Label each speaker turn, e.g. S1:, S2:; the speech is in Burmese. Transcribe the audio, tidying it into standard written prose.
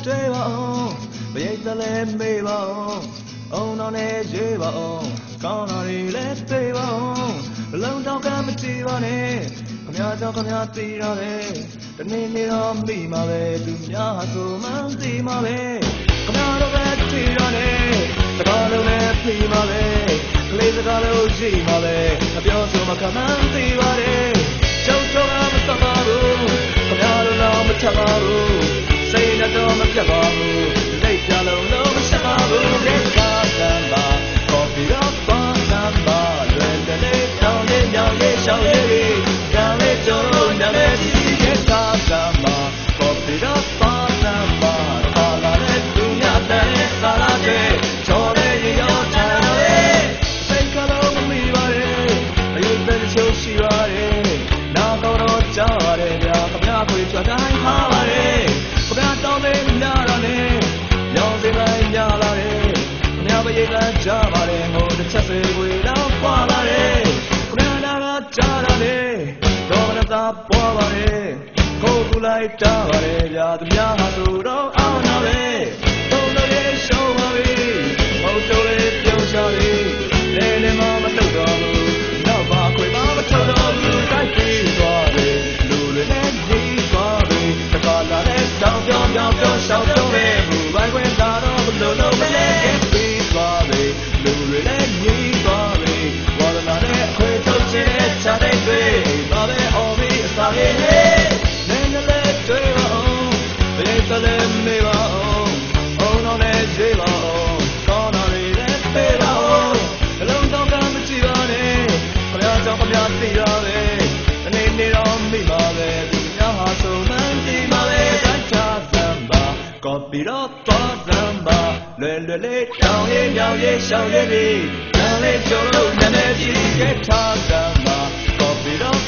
S1: တွေ့ပါအောင်ဘယ်သလဲမေးပါအောင်အုံတော်နဲ့ရေးပါအောင်ကောင်းတာတွေလည်းတွေ့ပါအောင်လုံးတော့ကမကြည့်ပါနဲ့ခမရတော့ခမရသိရတယ်တနေ့နေ့တော့မိမှာပဲသူများဆိုမှန်းသိမှာပဲခမရတော့ပဲကြည့်ရတယ်စကားလုံးနဲ့ပြီးမှာပဲကလေးစကားလုံးရှိမှာပဲအပြောဆိုမှခမန်းသိပါတယ်ကျုပ်တော့မသမားဘူးခမရတော့မချပါဘူးစိတ်နဲ့တော့မပြတ်ပါဘူးလက်ပြလုံးလုံးမဆက်ပါဘူးကဲကားစမ်းပါကော်ဖီတော့ပါစမ်းပါလွယ်တဲ့လေးတောင်းလေးမြောင်လေးရှောင်းလေးကြောင်လေးကျုံလို့နာမည်ကြီးကဲကားစမ်းပါကော်ဖီတော့ပါစမ်းပါပါလာတဲ့သူများတဲ့သာလာတဲ့ချော်လေးရောချာလေးစိတ်ကလုံးမမီပါနဲ့အယုတ်တဲ့ချိုးရှိပါတယ်နာတော့ကြားရတယ်ဗျာခမရခွေချွတ်တိုင်းဟာပါတယ်ခမရတောင်းလေးများတော့နေရောင်စင်လိုက်များလာတယ်ခမရပရိသတ်ကြားပါတယ်ဟိုတစ်ချက်စေခွေတော့ပွားလာတယ်ခမရနာကကြားရတယ်တော့မသာပွားပါတယ်ကိုယ်ကူလိုက်တားပါတယ်ဗျာသူများဟာသူတော့အောင်နာပဲသုံးလို့ရရှုံးပါပြီမဟုတ်တော့လေပြုံးချပြီလဲနေမှမလုပ်တော့ဘူးနောက်ပါခွေပါမထုတ်တော့ဘူးတိုက်ပြီးသွားပြီလူတွေနဲ့ကြီးသွားပြီတခါလာတဲ့တောင်ပြောင်းပြောင်းပြောင်းရှောင်းတော့ပဲဘူးဘိုင်ခွင့်သာတော့ဘလို့လို့မလဲပြီးသွားပြီလူတွေနဲ့ကြီးသွားပြီဝါဒနာနဲ့ခွေထုတ်ချင်တဲ့ချတဲ့တွေပါပဲအော်ပြီးအစာလေးနည်းနည်းလေးတွေ့ပါအောင်ဘယ်သလဲမေးပါအောင်အုံတော်နဲ့ရေးပါအောင်ကောင်းတာတွေလည်းပေးပါအောင်အလုံးတော့ကမကြည့်ပါနဲ့ခမရကြောင့်ခမရသိရပဲတနေ့နေ့တော့မိပါပဲသူများဟာဆိုမှန်းကြည့်ပါပဲတိုင်းချစမ်းပါကော်ပီတော့သွားစမ်းပါလွယ်လွယ်လေးတောင်းရေးမြောင်ရေးရှောင်းရေးပြီးတန်လေးကျုံလို့နာမည်ကြီးကထားစမ်းပါကော်ပီတော့